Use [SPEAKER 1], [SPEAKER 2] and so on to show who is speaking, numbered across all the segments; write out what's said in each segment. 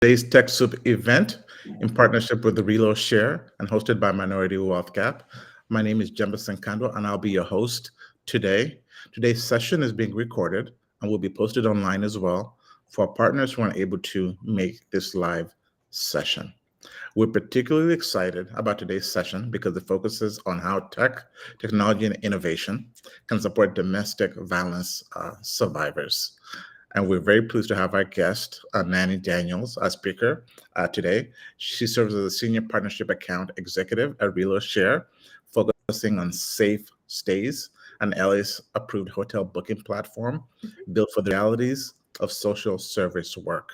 [SPEAKER 1] Today's TechSoup event in partnership with the Reloshare and hosted by Minority Wealth Gap. My name is Jemba Senkando, and I'll be your host today. Today's session is being recorded and will be posted online as well for partners who aren't able to make this live session. We're particularly excited about today's session because it focuses on how technology, and innovation can support domestic violence survivors. And we're very pleased to have our guest, Nanny Daniels, our speaker today. She serves as a senior partnership account executive at Reloshare, focusing on safe stays, an LA's approved hotel booking platform built for the realities of social service work.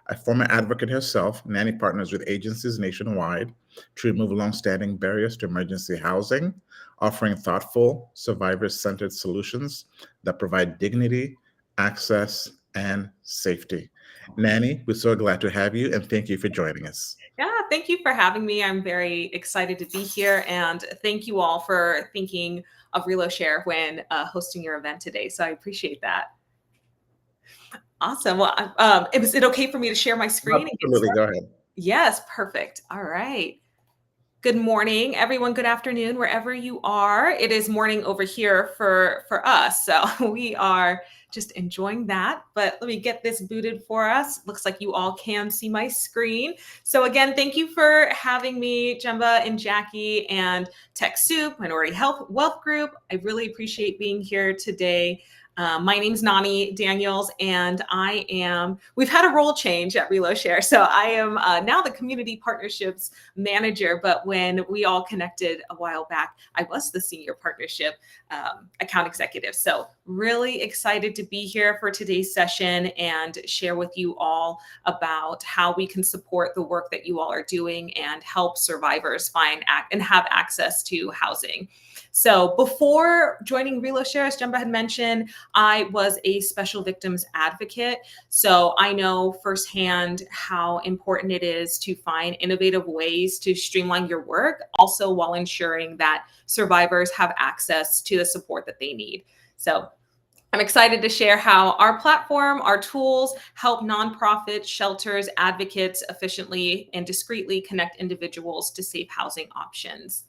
[SPEAKER 1] A former advocate herself, Nanny partners with agencies nationwide to remove longstanding barriers to emergency housing, offering thoughtful, survivor centered solutions that provide dignity, access, and safety. Nanny, we're so glad to have you and thank you for joining us.
[SPEAKER 2] Yeah, thank you for having me. I'm very excited to be here, and thank you all for thinking of Reloshare when hosting your event today. So I appreciate that. Awesome. Well, is it okay for me to share my screen and get
[SPEAKER 1] Absolutely,
[SPEAKER 2] started?
[SPEAKER 1] go ahead.
[SPEAKER 2] Yes, perfect. All right. Good morning, everyone. Good afternoon, wherever you are. It is morning over here for us, so we are just enjoying that. But let me get this booted for us. Looks like you all can see my screen. So again, thank you for having me, Jemba and Jackie and TechSoup, Minority Health Wealth Group. I really appreciate being here today. My name's Nani Daniels, and we've had a role change at Reloshare. So I am now the community partnerships manager, but when we all connected a while back, I was the senior partnership account executive. So really excited to be here for today's session and share with you all about how we can support the work that you all are doing and help survivors find and have access to housing. So before joining Reloshare, as Jemba had mentioned, I was a special victims advocate. So I know firsthand how important it is to find innovative ways to streamline your work, also while ensuring that survivors have access to the support that they need. So I'm excited to share how our platform, our tools help nonprofits, shelters, advocates efficiently and discreetly connect individuals to safe housing options.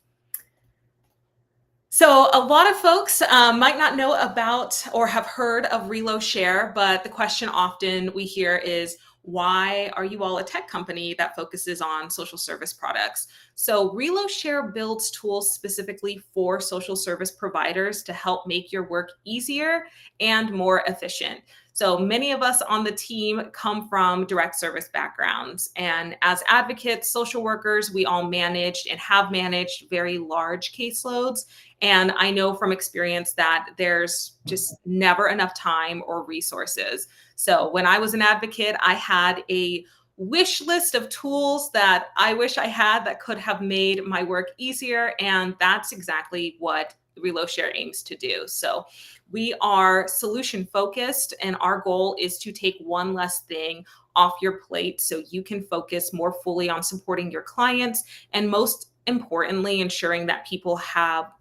[SPEAKER 2] So a lot of folks might not know about or have heard of Reloshare, but the question often we hear is, why are you all a tech company that focuses on social service products? So Reloshare builds tools specifically for social service providers to help make your work easier and more efficient. So many of us on the team come from direct service backgrounds. And as advocates, social workers, we all managed and have managed very large caseloads. And I know from experience that there's just never enough time or resources. So when I was an advocate, I had a wish list of tools that I wish I had that could have made my work easier. And that's exactly what Reloshare aims to do. So we are solution focused, and our goal is to take one less thing off your plate so you can focus more fully on supporting your clients, and most importantly, ensuring that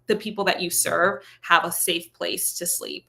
[SPEAKER 2] the people that you serve have a safe place to sleep.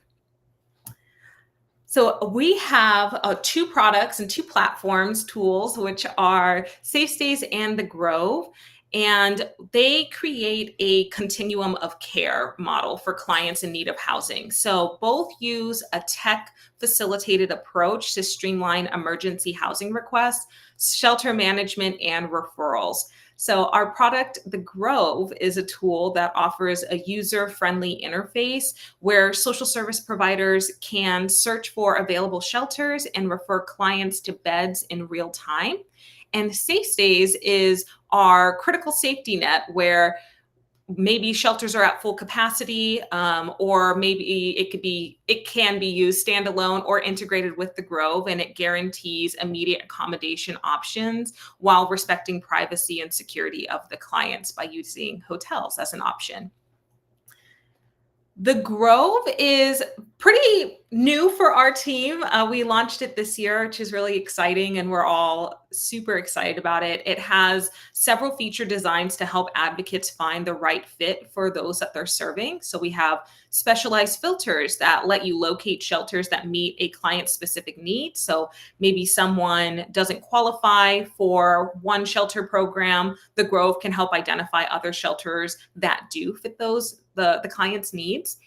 [SPEAKER 2] So we have two products and two platforms, tools, which are Safe Stays and The Grove. And they create a continuum of care model for clients in need of housing. So both use a tech facilitated approach to streamline emergency housing requests, shelter management, and referrals. So our product, The Grove, is a tool that offers a user-friendly interface where social service providers can search for available shelters and refer clients to beds in real time. And Safe Stays is our critical safety net where maybe shelters are at full capacity, or maybe it can be used standalone or integrated with the Grove, and it guarantees immediate accommodation options while respecting privacy and security of the clients by using hotels as an option. The Grove is Pretty new for our team. We launched it this year, which is really exciting, and we're all super excited about it. It has several feature designs to help advocates find the right fit for those that they're serving. So we have specialized filters that let you locate shelters that meet a client-specific need. So maybe someone doesn't qualify for one shelter program. The Grove can help identify other shelters that do fit the client's needs.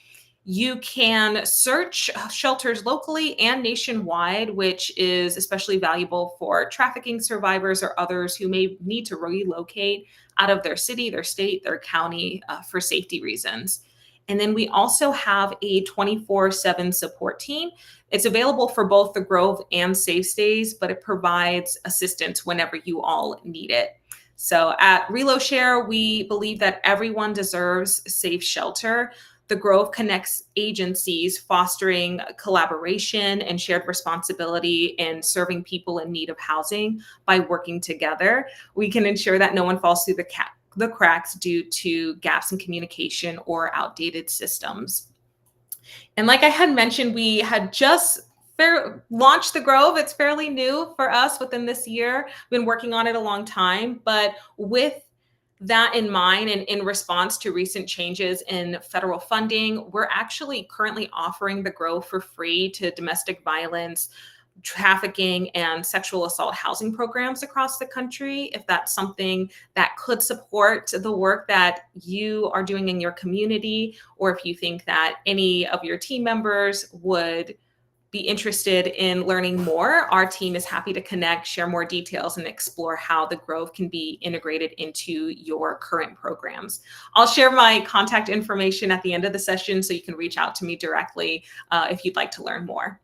[SPEAKER 2] You can search shelters locally and nationwide, which is especially valuable for trafficking survivors or others who may need to relocate out of their city, their state, their county for safety reasons. And then we also have a 24/7 support team. It's available for both the Grove and Safe Stays, but it provides assistance whenever you all need it. So at Reloshare, we believe that everyone deserves safe shelter. The Grove connects agencies, fostering collaboration and shared responsibility in serving people in need of housing. By working together, we can ensure that no one falls through the cracks due to gaps in communication or outdated systems. And like I had mentioned, we had just launched the Grove. It's fairly new for us within this year. We've been working on it a long time, but with that in mind, and in response to recent changes in federal funding, we're actually currently offering the Grove for free to domestic violence, trafficking, and sexual assault housing programs across the country. If that's something that could support the work that you are doing in your community, or if you think that any of your team members would be interested in learning more, our team is happy to connect, share more details, and explore how the Grove can be integrated into your current programs. I'll share my contact information at the end of the session so you can reach out to me directly if you'd like to learn more.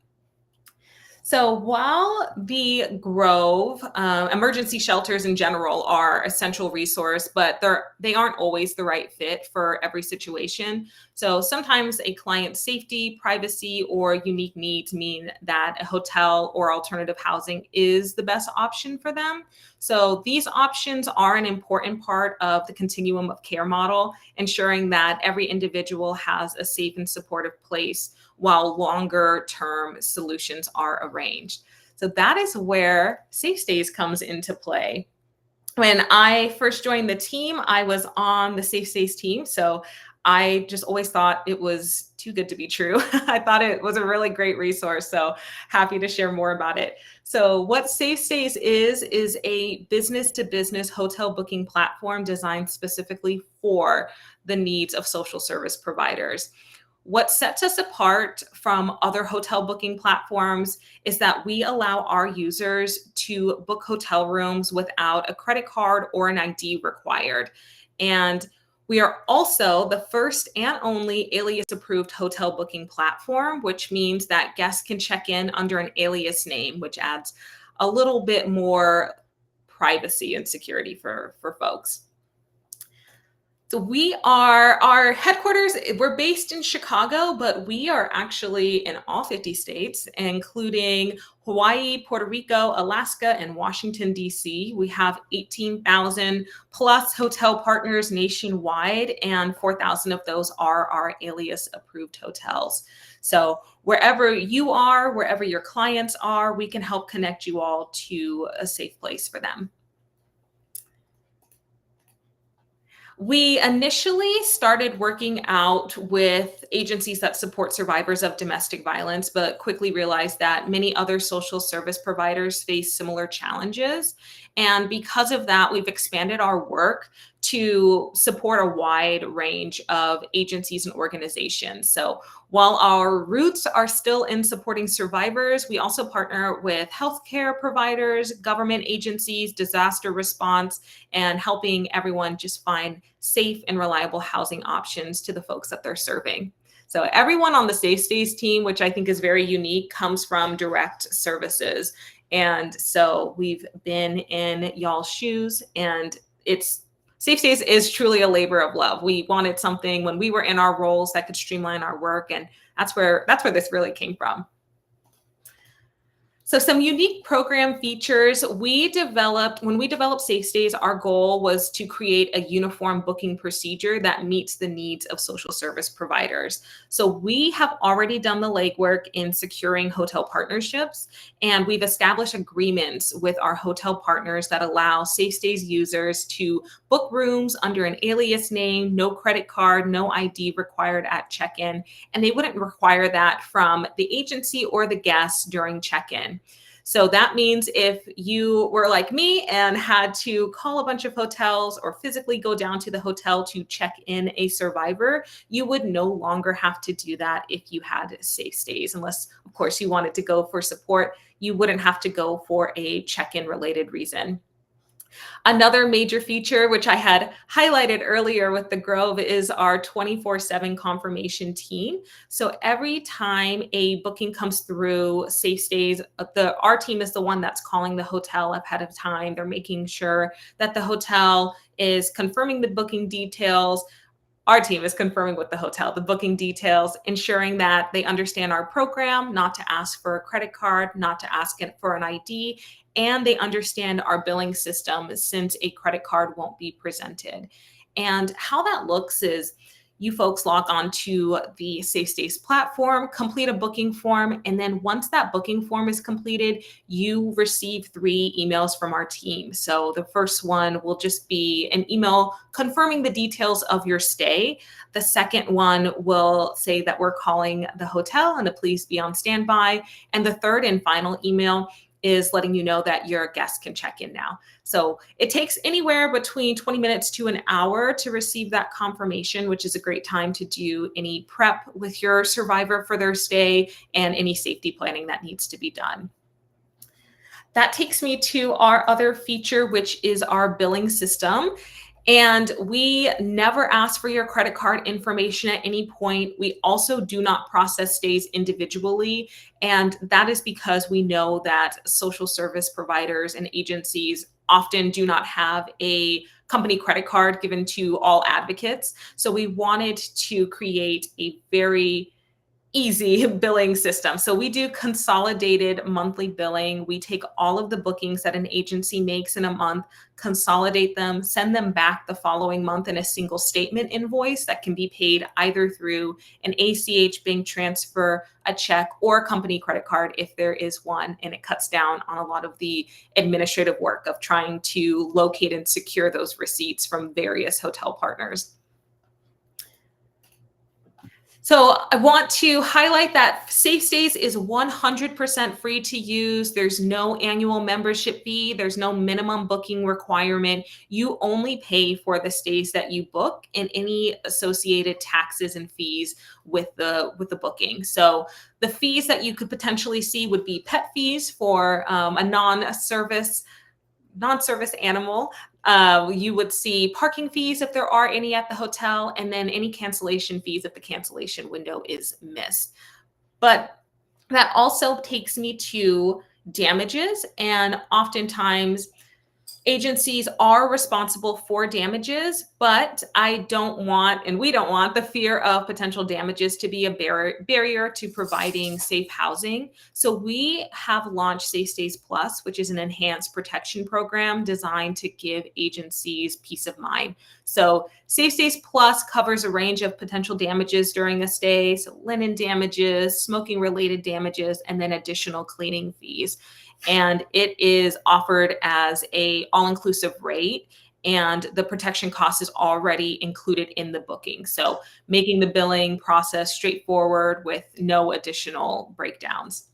[SPEAKER 2] So while the Grove, emergency shelters in general are a central resource, but they aren't always the right fit for every situation. So sometimes a client's safety, privacy, or unique needs mean that a hotel or alternative housing is the best option for them. So these options are an important part of the continuum of care model, ensuring that every individual has a safe and supportive place while longer term solutions are arranged. So that is where Safe Stays comes into play. When I first joined the team, I was on the Safe Stays team. So I just always thought it was too good to be true. I thought it was a really great resource. So happy to share more about it. So what Safe Stays is a business to business hotel booking platform designed specifically for the needs of social service providers. What sets us apart from other hotel booking platforms is that we allow our users to book hotel rooms without a credit card or an ID required. And we are also the first and only alias approved hotel booking platform, which means that guests can check in under an alias name, which adds a little bit more privacy and security for folks. So our headquarters, we're based in Chicago, but we are actually in all 50 states, including Hawaii, Puerto Rico, Alaska, and Washington, D.C. We have 18,000 plus hotel partners nationwide, and 4,000 of those are our alias approved hotels. So wherever you are, wherever your clients are, we can help connect you all to a safe place for them. We initially started working out with agencies that support survivors of domestic violence, but quickly realized that many other social service providers face similar challenges. And because of that, we've expanded our work to support a wide range of agencies and organizations. So while our roots are still in supporting survivors, we also partner with healthcare providers, government agencies, disaster response, and helping everyone just find safe and reliable housing options to the folks that they're serving. So everyone on the Safe Stays team, which I think is very unique, comes from direct services. And so we've been in y'all's shoes, and Safe Stays is truly a labor of love. We wanted something when we were in our roles that could streamline our work, and that's where this really came from. So some unique program features when we developed Safe Stays, our goal was to create a uniform booking procedure that meets the needs of social service providers. So we have already done the legwork in securing hotel partnerships, and we've established agreements with our hotel partners that allow Safe Stays users to book rooms under an alias name, no credit card, no ID required at check-in, and they wouldn't require that from the agency or the guests during check-in. So that means if you were like me and had to call a bunch of hotels or physically go down to the hotel to check in a survivor, you would no longer have to do that if you had Safe Stays, unless, of course, you wanted to go for support. You wouldn't have to go for a check-in related reason. Another major feature, which I had highlighted earlier with the Grove, is our 24/7 confirmation team. So every time a booking comes through Safe Stays, our team is the one that's calling the hotel ahead of time. They're making sure that the hotel is confirming the booking details. Our team is confirming with the hotel the booking details, ensuring that they understand our program, not to ask for a credit card, not to ask it for an ID, and they understand our billing system since a credit card won't be presented. And how that looks is you folks log on to the Safe Stays platform, complete a booking form, and then once that booking form is completed, you receive 3 emails from our team. So the first one will just be an email confirming the details of your stay. The second one will say that we're calling the hotel and to please be on standby. And the third and final email is letting you know that your guest can check in now. So it takes anywhere between 20 minutes to an hour to receive that confirmation, which is a great time to do any prep with your survivor for their stay and any safety planning that needs to be done. That takes me to our other feature, which is our billing system. And we never ask for your credit card information at any point. We also do not process stays individually. And that is because we know that social service providers and agencies often do not have a company credit card given to all advocates. So we wanted to create a very easy billing system. So we do consolidated monthly billing. We take all of the bookings that an agency makes in a month, consolidate them, send them back the following month in a single statement invoice that can be paid either through an ACH bank transfer, a check, or a company credit card if there is one. And it cuts down on a lot of the administrative work of trying to locate and secure those receipts from various hotel partners. So I want to highlight that Safe Stays is 100% free to use. There's no annual membership fee. There's no minimum booking requirement. You only pay for the stays that you book and any associated taxes and fees with the booking. So the fees that you could potentially see would be pet fees for a non-service animal. You would see parking fees if there are any at the hotel, and then any cancellation fees if the cancellation window is missed. But that also takes me to damages, and oftentimes agencies are responsible for damages, but I don't want, and we don't want, the fear of potential damages to be a barrier to providing safe housing. So we have launched Safe Stays Plus, which is an enhanced protection program designed to give agencies peace of mind. So Safe Stays Plus covers a range of potential damages during a stay, so linen damages, smoking-related damages, and then additional cleaning fees. And it is offered as a all-inclusive rate, and the protection cost is already included in the booking. So making the billing process straightforward with no additional breakdowns.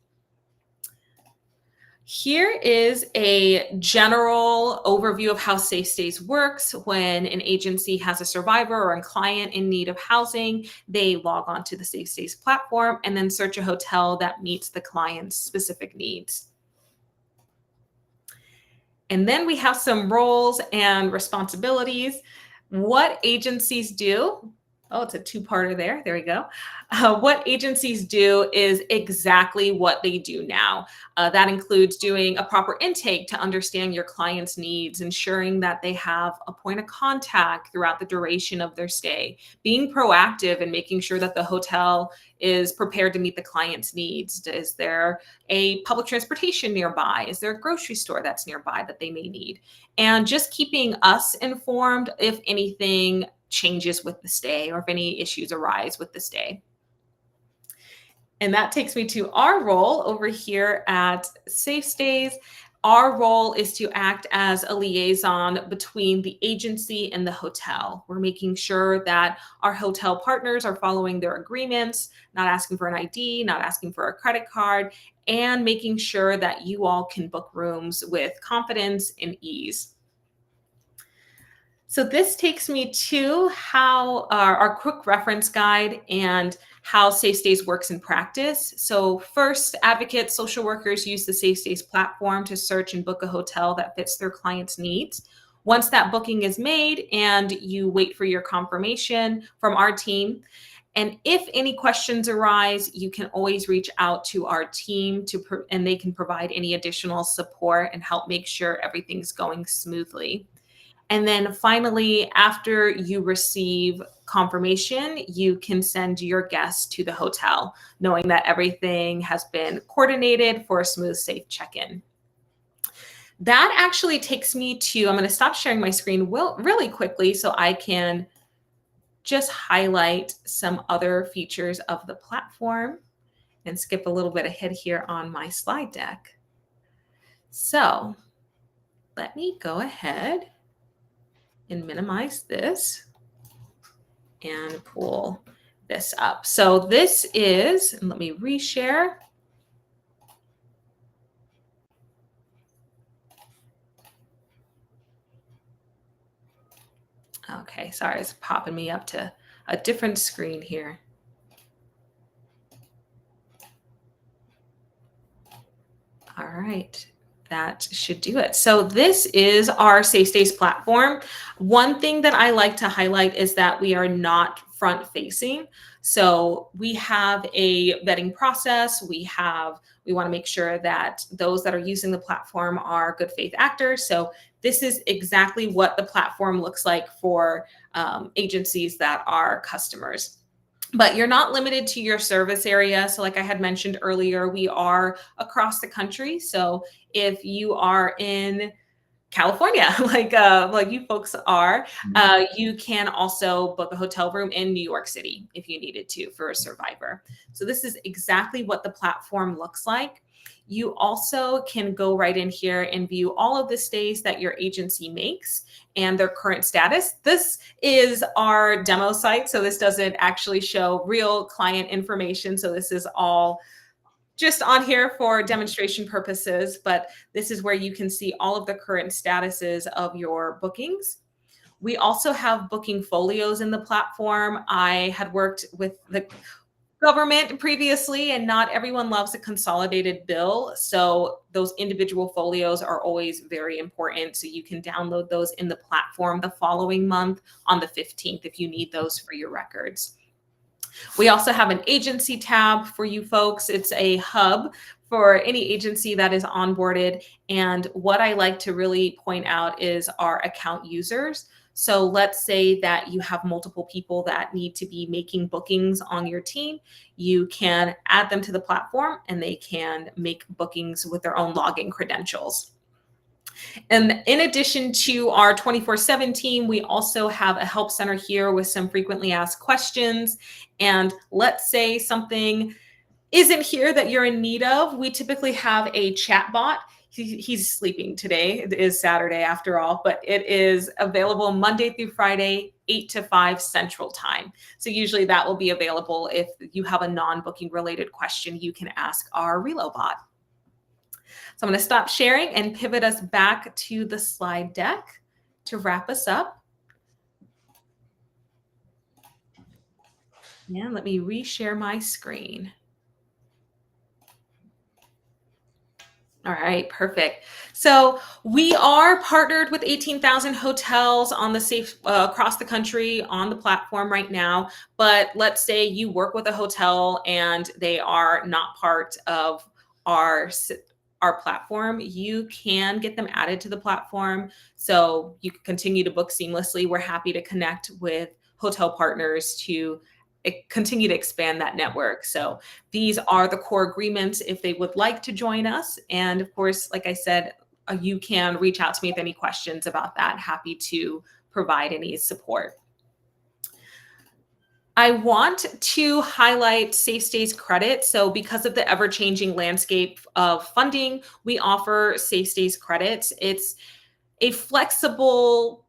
[SPEAKER 2] Here is a general overview of how Safe Stays works. When an agency has a survivor or a client in need of housing, they log on to the Safe Stays platform and then search a hotel that meets the client's specific needs. And then we have some roles and responsibilities. What agencies do, Oh, it's a two-parter there. There we go. What agencies do is exactly what they do now. That includes doing a proper intake to understand your client's needs, ensuring that they have a point of contact throughout the duration of their stay, being proactive and making sure that the hotel is prepared to meet the client's needs. Is there a public transportation nearby? Is there a grocery store that's nearby that they may need? And just keeping us informed if anything changes with the stay or if any issues arise with the stay. And that takes me to our role over here at Safe Stays. Our role is to act as a liaison between the agency and the hotel. We're making sure that our hotel partners are following their agreements, not asking for an ID, not asking for a credit card, and making sure that you all can book rooms with confidence and ease. So this takes me to how our quick reference guide and how Safe Stays works in practice. So first, advocates, social workers use the Safe Stays platform to search and book a hotel that fits their client's needs. Once that booking is made and you wait for your confirmation from our team, and if any questions arise, you can always reach out to our team and they can provide any additional support and help make sure everything's going smoothly. And then finally, after you receive confirmation, you can send your guests to the hotel, knowing that everything has been coordinated for a smooth, safe check-in. That actually takes me to, I'm going to stop sharing my screen really quickly so I can just highlight some other features of the platform and skip a little bit ahead here on my slide deck. So let me go ahead and minimize this and pull this up. So this is, and let me reshare. Okay, sorry, it's popping me up to a different screen here. All right, that should do it. So this is our Safe Stays platform. One thing that I like to highlight is that we are not front facing. So we have a vetting process. We want to make sure that those that are using the platform are good faith actors. So this is exactly what the platform looks like for agencies that are customers. But you're not limited to your service area. So like I had mentioned earlier, we are across the country. So if you are in California, like you folks are, you can also book a hotel room in New York City if you needed to for a survivor. So this is exactly what the platform looks like. You also can go right in here and view all of the stays that your agency makes and their current status. This is our demo site, so this doesn't actually show real client information. So this is all just on here for demonstration purposes, but this is where you can see all of the current statuses of your bookings. We also have booking folios in the platform. I had worked with the government previously, and not everyone loves a consolidated bill. So those individual folios are always very important. So you can download those in the platform the following month on the 15th if you need those for your records. We also have an agency tab for you folks. It's a hub for any agency that is onboarded. And what I like to really point out is our account users. So let's say that you have multiple people that need to be making bookings on your team. You can add them to the platform and they can make bookings with their own login credentials. And in addition to our 24/7 team, we also have a help center here with some frequently asked questions. And let's say something isn't here that you're in need of, we typically have a chat bot. He's sleeping today. It is Saturday after all, but it is available Monday through Friday, 8 to 5 Central Time. So usually that will be available if you have a non-booking related question, you can ask our Relo bot. So I'm going to stop sharing and pivot us back to the slide deck to wrap us up. And let me reshare my screen. All right, perfect. So we are partnered with 18,000 hotels on the safe across the country on the platform right now. But let's say you work with a hotel and they are not part of our our platform. You can get them added to the platform, so you can continue to book seamlessly. We're happy to connect with hotel partners to continue to expand that network. So these are the core agreements if they would like to join us. And of course, like I said, you can reach out to me with any questions about that. Happy to provide any support. I want to highlight Safe Stays credit. So because of the ever-changing landscape of funding, we offer Safe Stays credits. It's a flexible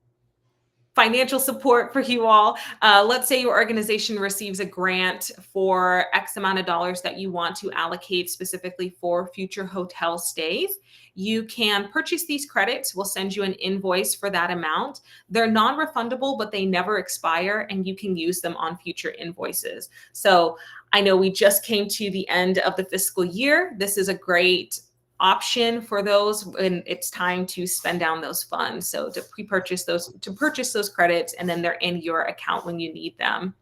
[SPEAKER 2] financial support for you all. Let's say your organization receives a grant for X amount of dollars that you want to allocate specifically for future hotel stays. You can purchase these credits. We'll send you an invoice for that amount. They're non-refundable, but they never expire, and you can use them on future invoices. So I know we just came to the end of the fiscal year. This is a great option for those when it's time to spend down those funds. So to purchase those credits, and then they're in your account when you need them.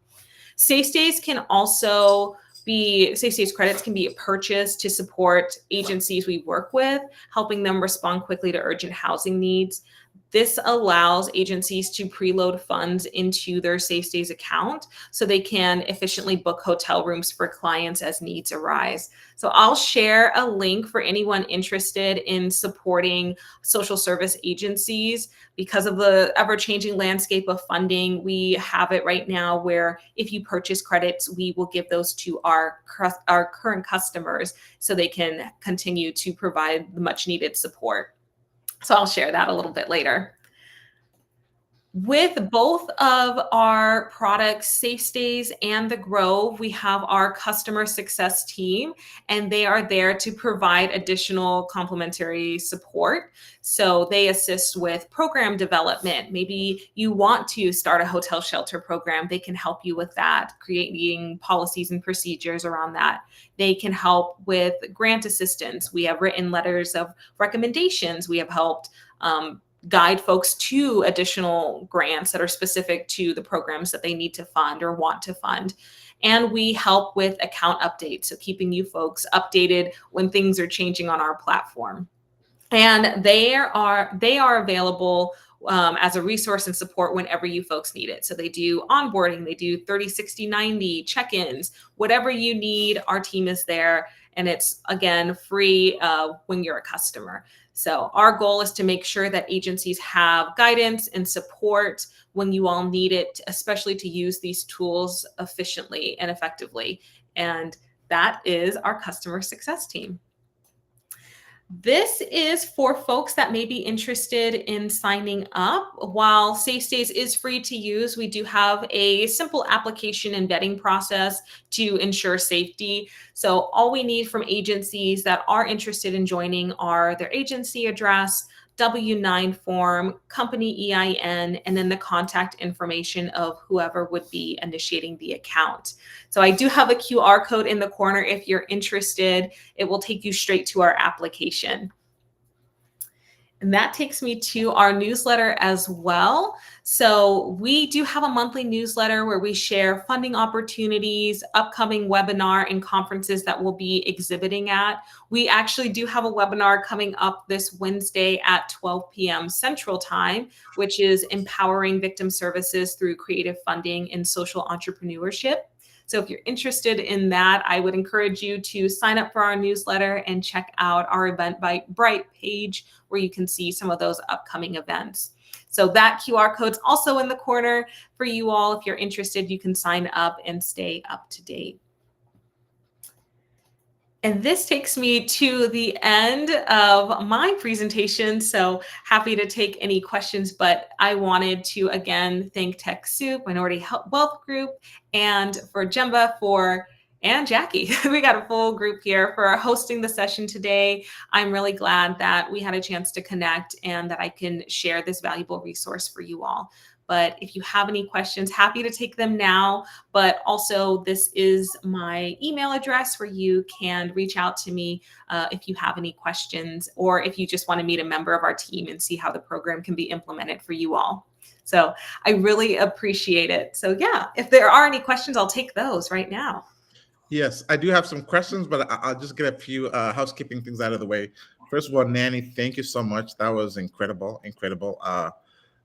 [SPEAKER 2] Safe Stays credits can be purchased to support agencies we work with, helping them respond quickly to urgent housing needs. This allows agencies to preload funds into their Safe Stays account so they can efficiently book hotel rooms for clients as needs arise. So I'll share a link for anyone interested in supporting social service agencies. Because of the ever-changing landscape of funding, we have it right now where if you purchase credits, we will give those to our current customers so they can continue to provide the much needed support. So I'll share that a little bit later. With both of our products, Safe Stays and The Grove, we have our customer success team, and they are there to provide additional complementary support. So they assist with program development. Maybe you want to start a hotel shelter program. They can help you with that, creating policies and procedures around that. They can help with grant assistance. We have written letters of recommendations. We have helped guide folks to additional grants that are specific to the programs that they need to fund or want to fund. And we help with account updates, so keeping you folks updated when things are changing on our platform. And they are available as a resource and support whenever you folks need it. So they do onboarding, they do 30, 60, 90 check-ins, whatever you need, our team is there. And it's, again, free when you're a customer. So our goal is to make sure that agencies have guidance and support when you all need it, especially to use these tools efficiently and effectively. And that is our customer success team. This is for folks that may be interested in signing up. While Safe Stays is free to use, we do have a simple application and vetting process to ensure safety. So all we need from agencies that are interested in joining are their agency address, W-9 form, company EIN, and then the contact information of whoever would be initiating the account. So I do have a QR code in the corner. If you're interested, it will take you straight to our application. And that takes me to our newsletter as well. So we do have a monthly newsletter where we share funding opportunities, upcoming webinar and conferences that we'll be exhibiting at. We actually do have a webinar coming up this Wednesday at 12 p.m. Central Time, which is empowering victim services through creative funding and social entrepreneurship. So if you're interested in that, I would encourage you to sign up for our newsletter and check out our Eventbrite page where you can see some of those upcoming events. So that QR code's also in the corner for you all. If you're interested, you can sign up and stay up to date. And this takes me to the end of my presentation. So happy to take any questions, but I wanted to again thank TechSoup, Minority Wealth Group, and for Jemba and Jackie. We got a full group here for hosting the session today. I'm really glad that we had a chance to connect and that I can share this valuable resource for you all. But if you have any questions, happy to take them now. But also, this is my email address where you can reach out to me if you have any questions, or if you just want to meet a member of our team and see how the program can be implemented for you all. So I really appreciate it. So yeah, if there are any questions, I'll take those right now.
[SPEAKER 1] Yes, I do have some questions, but I'll just get a few housekeeping things out of the way. First of all, Nanny, thank you so much. That was incredible, incredible.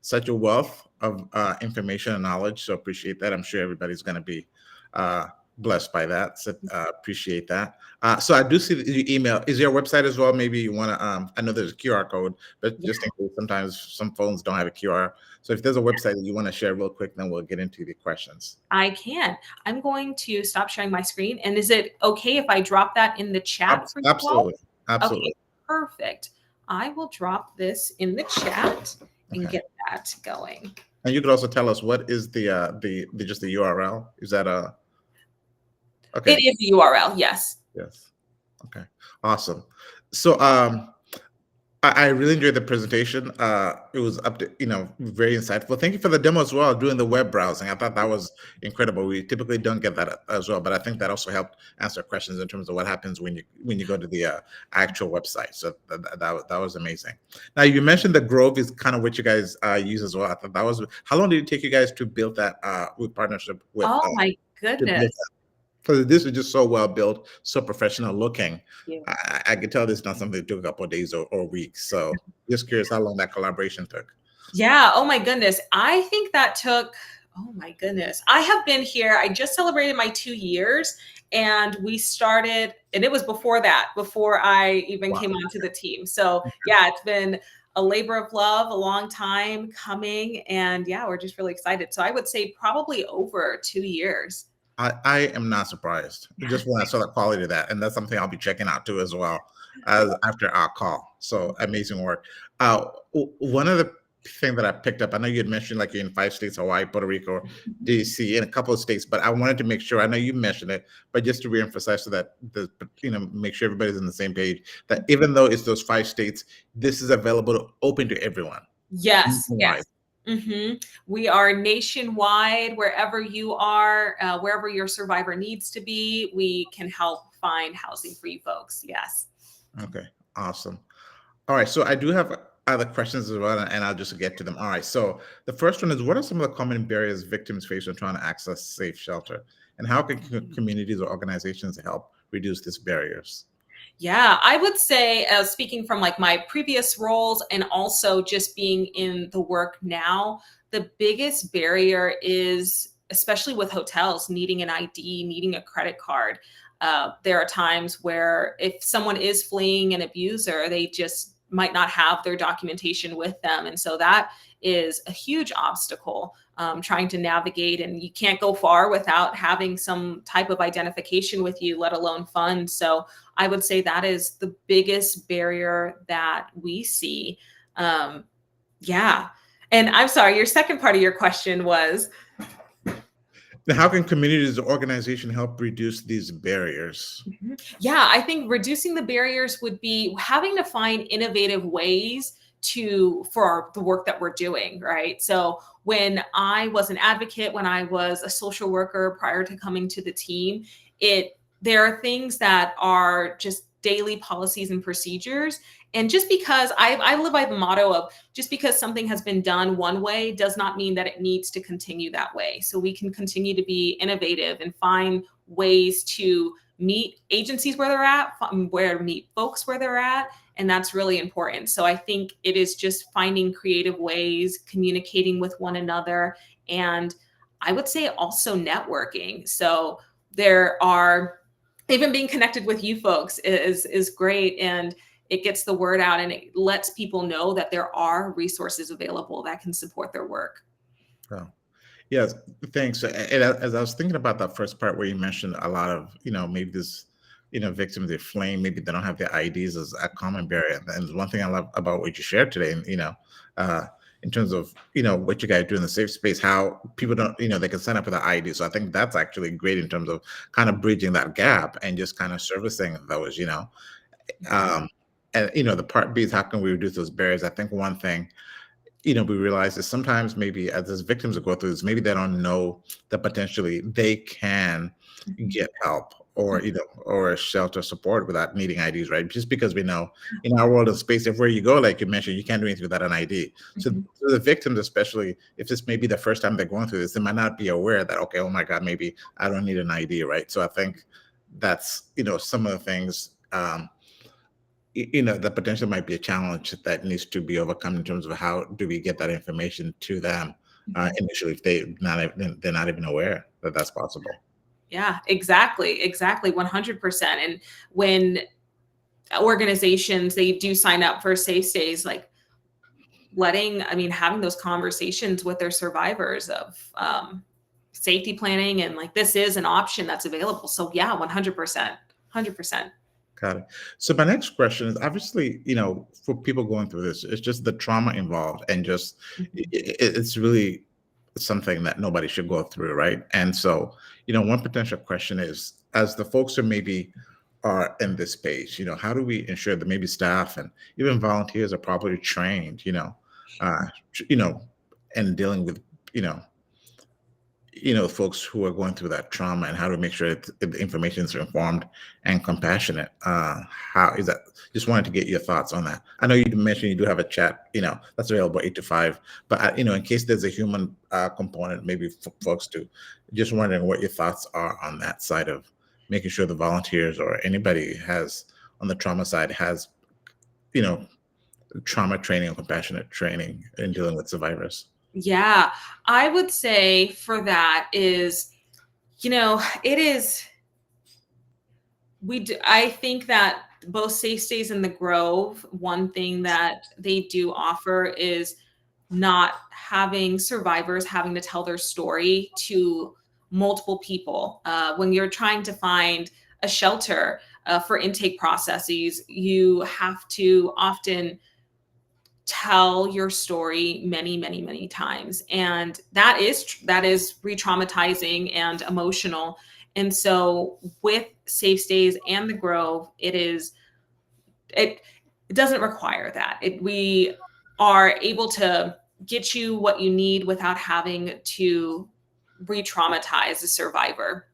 [SPEAKER 1] Such a wealth of information and knowledge. So appreciate that. I'm sure everybody's going to be uh, blessed by that. So appreciate that. So I do see that your email. Is your website as well? Maybe you want to. I know there's a QR code, but
[SPEAKER 2] Yeah,
[SPEAKER 1] just in case, sometimes some phones don't have a QR. So if there's a website that you want to share real quick, then we'll get into the questions.
[SPEAKER 2] I can. I'm going to stop sharing my screen. And is it okay if I drop that in the chat for you all?
[SPEAKER 1] Absolutely,
[SPEAKER 2] Okay,
[SPEAKER 1] absolutely.
[SPEAKER 2] perfect. I will drop this in the chat and
[SPEAKER 1] Okay.
[SPEAKER 2] get that going.
[SPEAKER 1] And you could also tell us what is the just the URL? Is that a
[SPEAKER 2] It
[SPEAKER 1] okay?
[SPEAKER 2] is the URL, yes.
[SPEAKER 1] Yes. Okay. Awesome. So I really enjoyed the presentation. It was up to, very insightful. Thank you for the demo as well, doing the web browsing. I thought that was incredible. We typically don't get that as well, but I think that also helped answer questions in terms of what happens when you go to the actual website. So that was amazing. Now you mentioned the Grove is kind of what you guys use as well. I thought that was. How long did it take you guys to build that with partnership with
[SPEAKER 2] Oh my
[SPEAKER 1] to build
[SPEAKER 2] goodness.
[SPEAKER 1] because this is just so well built, so professional looking.
[SPEAKER 2] Yeah.
[SPEAKER 1] I could tell this is not something that took a couple of days or weeks. So just curious how long that collaboration took.
[SPEAKER 2] Yeah. Oh my goodness. I think that took, oh my goodness. I have been here. I just celebrated my 2 years, and we started, and it was before that, before I even
[SPEAKER 1] Wow.
[SPEAKER 2] came onto the team. So yeah, it's been a labor of love, a long time coming. And yeah, we're just really excited. So I would say probably over 2 years.
[SPEAKER 1] I am not surprised just when I saw the quality of that. And that's something I'll be checking out too as well as after our call. So amazing work. One of the thing that I picked up, I know you had mentioned like you're in 5 states, Hawaii, Puerto Rico, DC, and a couple of states, but I wanted to make sure, I know you mentioned it, but just to reemphasize so that make sure everybody's on the same page, that even though it's those 5 states, this is available open to everyone.
[SPEAKER 2] Yes,
[SPEAKER 1] Nationwide.
[SPEAKER 2] yes. We are nationwide, wherever you are, wherever your survivor needs to be, we can help find housing for you folks. Yes.
[SPEAKER 1] Okay, awesome. All right, so I do have other questions as well, and I'll just get to them. All right, so the first one is, what are some of the common barriers victims face when trying to access safe shelter, and how can communities or organizations help reduce these barriers?
[SPEAKER 2] Yeah, I would say, speaking from like my previous roles and also just being in the work now, the biggest barrier is, especially with hotels, needing an ID, needing a credit card. There are times where if someone is fleeing an abuser, they just might not have their documentation with them. And so that is a huge obstacle, trying to navigate. And you can't go far without having some type of identification with you, let alone funds. So I would say that is the biggest barrier that we see. Yeah. And I'm sorry, your second part of your question was?
[SPEAKER 1] Now, how can communities or organizations help reduce these barriers?
[SPEAKER 2] Yeah, I think reducing the barriers would be having to find innovative ways the work that we're doing, right? So when I was an advocate, when I was a social worker prior to coming to the team, there are things that are just daily policies and procedures. And just because I live by the motto of, just because something has been done one way does not mean that it needs to continue that way. So we can continue to be innovative and find ways to meet agencies where they're at, meet folks where they're at. And that's really important. So I think it is just finding creative ways, communicating with one another, and I would say also networking. So there are, even being connected with you folks is great, and it gets the word out, and it lets people know that there are resources available that can support their work.
[SPEAKER 1] Well, yes, thanks. And as I was thinking about that first part where you mentioned a lot of, maybe this, victims, they're fleeing, maybe they don't have their IDs as a common barrier. And one thing I love about what you shared today, and, uh, in terms of, what you guys do in the safe space, how people don't, they can sign up with an ID. So I think that's actually great in terms of kind of bridging that gap and just kind of servicing those, um, and, the part B is how can we reduce those barriers? I think one thing, we realize that sometimes maybe as victims that go through this, maybe they don't know that potentially they can
[SPEAKER 2] Mhm.
[SPEAKER 1] get help or or shelter support without needing IDs, right? Just because we know in our world of space, everywhere you go, like you mentioned, you can't do anything without an ID. So
[SPEAKER 2] Mhm.
[SPEAKER 1] for the victims, especially if this may be the first time they're going through this, they might not be aware that, okay, oh my God, maybe I don't need an ID, right? So I think that's some of the things that potentially might be a challenge that needs to be overcome in terms of how do we get that information to them
[SPEAKER 2] Mhm.
[SPEAKER 1] initially if they're not even aware that that's possible.
[SPEAKER 2] Yeah, exactly, exactly, 100%. And when organizations, they do sign up for safe stays, like having those conversations with their survivors of safety planning, and like this is an option that's available. So yeah, 100%, 100%.
[SPEAKER 1] Got it. So my next question is obviously, for people going through this, it's just the trauma involved and just
[SPEAKER 2] Mhm.
[SPEAKER 1] it's really something that nobody should go through, right? And so, one potential question is, as the folks who maybe are in this space, how do we ensure that maybe staff and even volunteers are properly trained, uh, you know, and dealing with, you know, folks who are going through that trauma and how to make sure that the information is informed and compassionate. How is that? Just wanted to get your thoughts on that. I know you mentioned you do have a chat, that's available 8 to 5, but in case there's a human component, maybe folks do. Just wondering what your thoughts are on that side of making sure the volunteers or anybody has on the trauma side has, you know, trauma training or compassionate training in dealing with survivors.
[SPEAKER 2] Yeah, I would say for that is, it is, I think that both Safe Stays and the Grove, one thing that they do offer is not having survivors having to tell their story to multiple people. When you're trying to find a shelter for intake processes, you have to often tell your story many, many, many times, and that is re-traumatizing and emotional. And so with Safe Stays and the Grove, it it doesn't require that. We are able to get you what you need without having to re-traumatize the survivor,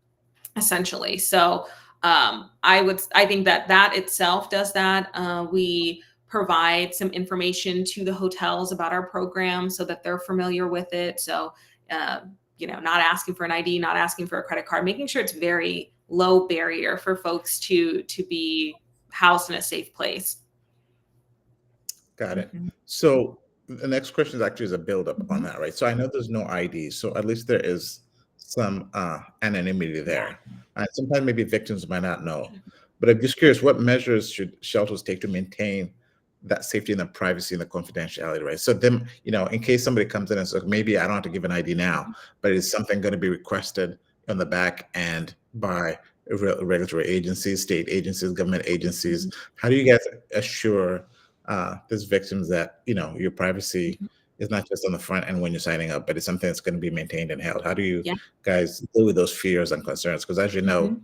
[SPEAKER 2] essentially. So I think that that itself does that. We provide some information to the hotels about our program so that they're familiar with it. So uh, not asking for an ID, not asking for a credit card, making sure it's very low barrier for folks to be housed in a safe place.
[SPEAKER 1] Got it.
[SPEAKER 2] Mhm.
[SPEAKER 1] So the next question is actually is a build-up on
[SPEAKER 2] Mhm.
[SPEAKER 1] that, right? So I know there's no ID, so at least there is some anonymity
[SPEAKER 2] Yeah.
[SPEAKER 1] there. Sometimes maybe victims might not know, but I'm just curious, what measures should shelters take to maintain that safety and the privacy and the confidentiality, right? So them, in case somebody comes in and says, maybe I don't have to give an ID now,
[SPEAKER 2] Mhm.
[SPEAKER 1] but is something going to be requested on the back end by regulatory agencies, state agencies, government agencies?
[SPEAKER 2] Mhm.
[SPEAKER 1] How do you guys assure there's victims that your privacy
[SPEAKER 2] Mhm.
[SPEAKER 1] is not just on the front end when you're signing up, but it's something that's going to be maintained and held? How do you
[SPEAKER 2] Yeah.
[SPEAKER 1] guys deal with those fears and concerns? Because as you know,
[SPEAKER 2] Mhm.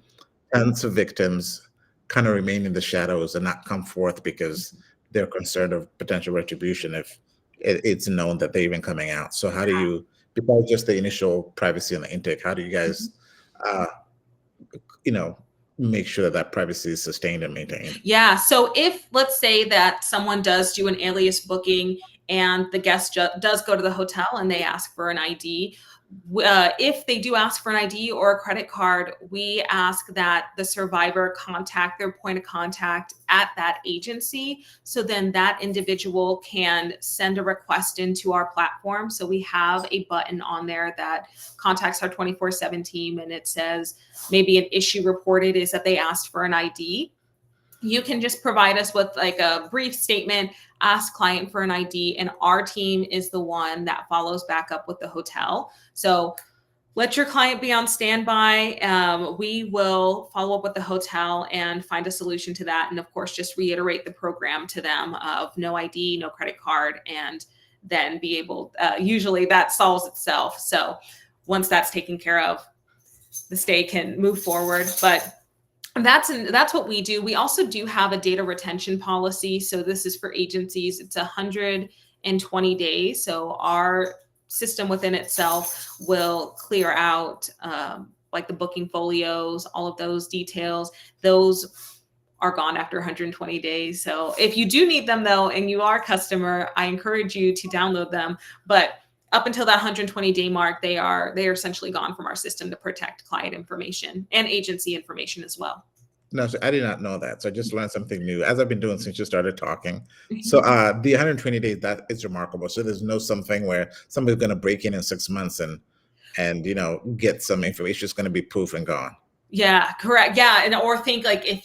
[SPEAKER 1] tons of victims kind of remain in the shadows and not come forth because they're concerned of potential retribution if it's known that they're even coming out. So how do
[SPEAKER 2] Yeah.
[SPEAKER 1] you, besides just the initial privacy and the intake, how do you
[SPEAKER 2] Mhm.
[SPEAKER 1] guys, uh, you know, make sure that that privacy is sustained and maintained?
[SPEAKER 2] Yeah. So if let's say that someone does do an alias booking and the guest does go to the hotel and they ask for an ID, if they do ask for an ID or a credit card, we ask that the survivor contact their point of contact at that agency. So then that individual can send a request into our platform. So we have a button on there that contacts our 24/7 team, and it says maybe an issue reported is that they asked for an ID. You can just provide us with like a brief statement, ask client for an ID, and our team is the one that follows back up with the hotel. So let your client be on standby. We will follow up with the hotel and find a solution to that. And of course, just reiterate the program to them of no ID, no credit card, and then be able, usually that solves itself. So once that's taken care of, the stay can move forward. But that's what we do. We also do have a data retention policy. So this is for agencies. It's in 20 days. So our system within itself will clear out like the booking folios, all of those details. Those are gone after 120 days. So if you do need them though, and you are a customer, I encourage you to download them. But up until that 120-day mark, they are essentially gone from our system to protect client information and agency information as well.
[SPEAKER 1] No, so I did not know that. So I just learned something new as I've been doing since you started talking. So the 120 days, that is remarkable. So there's no something where somebody's going to break in 6 months and get some information. It's going to be poof and gone.
[SPEAKER 2] Yeah, correct. Yeah. And or think like if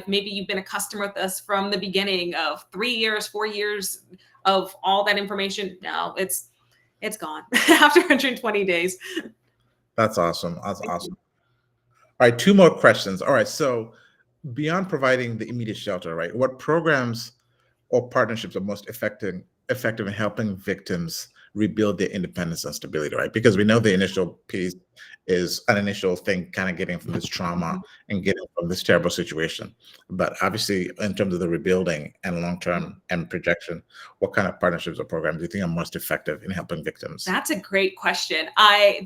[SPEAKER 2] maybe you've been a customer with us from the beginning of 3 years, 4 years of all that information, no, it's gone after 120 days.
[SPEAKER 1] That's awesome. That's awesome. All right, 2 more questions. All right, so beyond providing the immediate shelter, right? What programs or partnerships are most effective in helping victims rebuild their independence and stability, right? Because we know the initial piece is an initial thing, kind of getting from this trauma and getting from this terrible situation. But obviously, in terms of the rebuilding and long-term and projection, what kind of partnerships or programs do you think are most effective in helping victims?
[SPEAKER 2] That's a great question.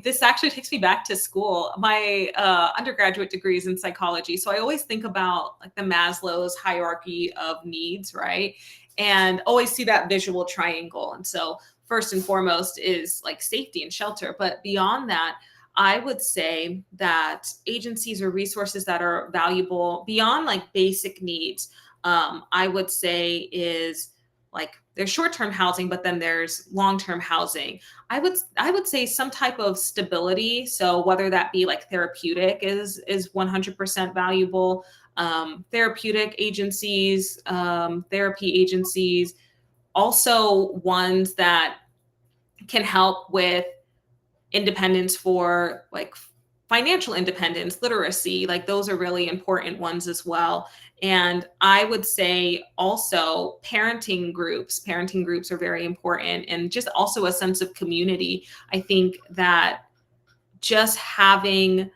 [SPEAKER 2] This actually takes me back to school. My undergraduate degree is in psychology. So I always think about like the Maslow's hierarchy of needs, right? And always see that visual triangle. And so first and foremost is like safety and shelter. But beyond that, I would say that agencies or resources that are valuable beyond like basic needs, I would say is like there's short-term housing, but then there's long-term housing. I would say some type of stability. So whether that be like therapeutic is 100% valuable. Therapeutic agencies, therapy agencies, also ones that can help with independence for like financial independence, literacy, like those are really important ones as well. And I would say also parenting groups are very important, and just also a sense of community. I think that just having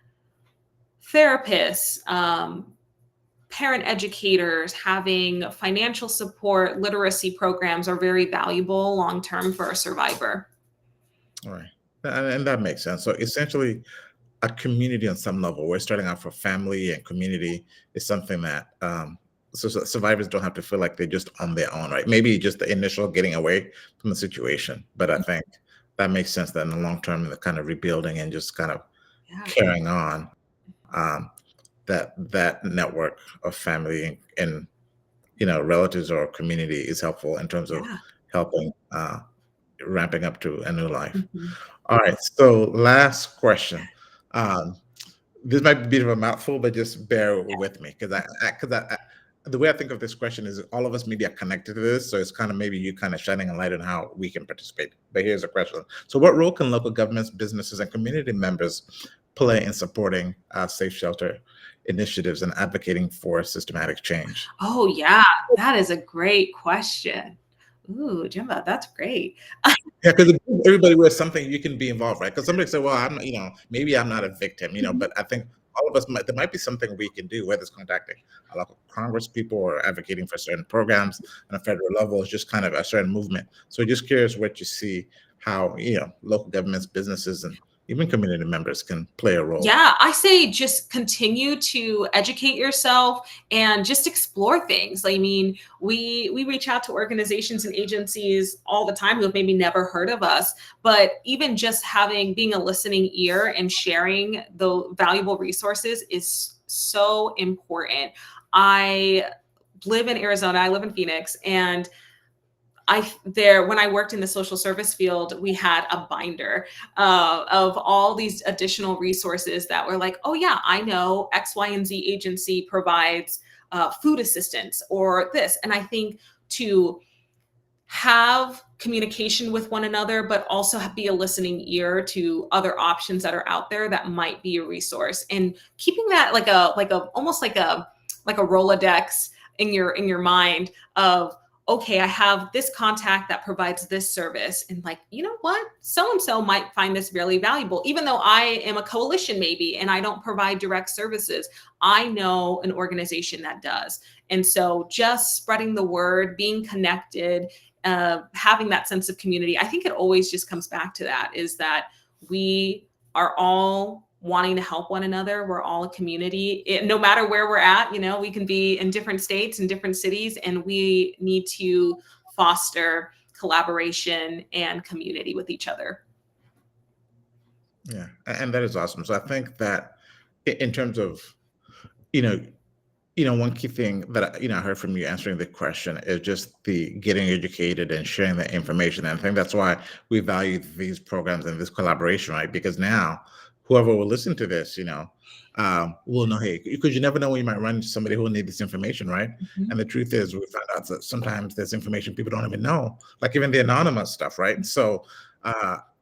[SPEAKER 2] therapists, parent educators, having financial support, literacy programs are very valuable long-term for a survivor.
[SPEAKER 1] All right. And that makes sense. So essentially, a community on some level, we're starting out for family and community is something that so survivors don't have to feel like they're just on their own, right? Maybe just the initial getting away from the situation. But I think that makes sense that in the long term, the kind of rebuilding and just kind of carrying on, that network of family and relatives or community is helpful in terms of helping ramping up to a new life. All right, so last question. This might be a bit of a mouthful, but just bear with me because the way I think of this question is all of us maybe are connected to this, so it's kind of maybe you kind of shining a light on how we can participate. But here's a question: so, what role can local governments, businesses, and community members play in supporting safe shelter initiatives and advocating for systematic change?
[SPEAKER 2] Oh yeah, that is a great question. Ooh, Jimba, that's great.
[SPEAKER 1] Yeah, because everybody wears something you can be involved, right? Because somebody say, well, I'm, maybe I'm not a victim, but I think all of us there might be something we can do, whether it's contacting a local Congress people or advocating for certain programs on a federal level. It's just kind of a certain movement. So just curious what you see, how, local governments, businesses, and even community members can play a role.
[SPEAKER 2] Yeah, I say just continue to educate yourself and just explore things. I mean, we reach out to organizations and agencies all the time who have maybe never heard of us, but even just being a listening ear and sharing the valuable resources is so important. I live in Arizona, I live in Phoenix, and when I worked in the social service field, we had a binder of all these additional resources that were like, oh yeah, I know X, Y, and Z agency provides food assistance or this. And I think to have communication with one another, but also be a listening ear to other options that are out there that might be a resource, and keeping that almost like a Rolodex in your mind of, okay, I have this contact that provides this service. And like, you know what? So-and-so might find this really valuable. Even though I am a coalition maybe, and I don't provide direct services, I know an organization that does. And so just spreading the word, being connected, having that sense of community. I think it always just comes back to that, is that we are all wanting to help one another. We're all a community. No matter where we're at, we can be in different states and different cities, and we need to foster collaboration and community with each other.
[SPEAKER 1] Yeah, and that is awesome. So I think that in terms of, you know, one key thing that I heard from you answering the question is just the getting educated and sharing the information. And I think that's why we value these programs and this collaboration, right? Because now whoever will listen to this, will know, hey, because you never know when you might run into somebody who will need this information, right?
[SPEAKER 2] Mhm.
[SPEAKER 1] And the truth is, we find out that sometimes there's information people don't even know, like even the anonymous stuff, right? So,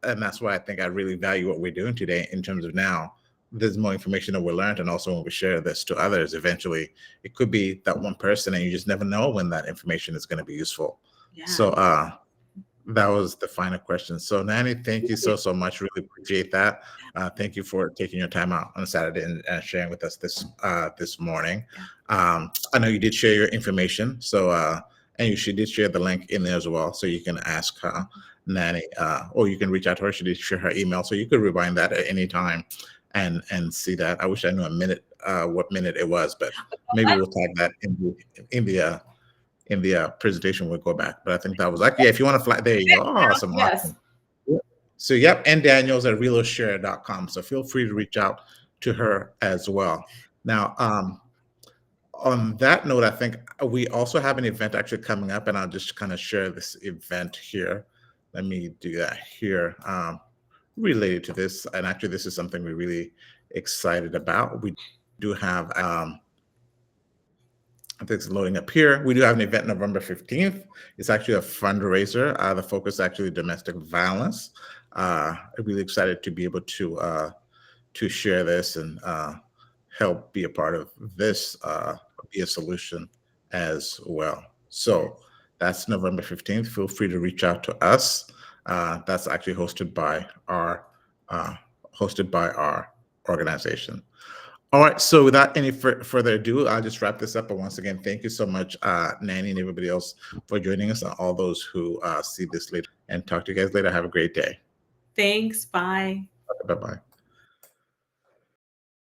[SPEAKER 1] and that's why I think I really value what we're doing today in terms of now there's more information that we learned, and also when we share this to others, eventually it could be that one person, and you just never know when that information is going to be useful.
[SPEAKER 2] Yeah.
[SPEAKER 1] So that was the final question. So Nanny, thank you so much. Really appreciate that. Thank you for taking your time out on Saturday and sharing with us this morning. I know you did share your information, so and she did share the link in there as well, so you can ask Nanny, or you can reach out to her. She did share her email, so you could rewind that at any time and see that. I wish I knew what minute it was, but maybe we'll tag that in the presentation. We'll go back, but I think that was like, yeah, if you want to fly, there you go. Awesome.
[SPEAKER 2] Yes.
[SPEAKER 1] Awesome. So yep, and Daniel's at reloshare.com. So feel free to reach out to her as well. Now, on that note, I think we also have an event actually coming up, and I'll just kind of share this event here. Let me do that here. Related to this, and actually this is something we're really excited about. We do have I think it's loading up here. We do have an event November 15th. It's actually a fundraiser. The focus is actually domestic violence. I'm really excited to be able to share this and help be a part of this, be a solution as well. So that's November 15th. Feel free to reach out to us. That's actually hosted by our organization. All right. So without any further ado, I'll just wrap this up. But once again, thank you so much, Nanny, and everybody else for joining us, and all those who see this later. And talk to you guys later. Have a great day.
[SPEAKER 2] Thanks. Bye.
[SPEAKER 1] Bye-bye.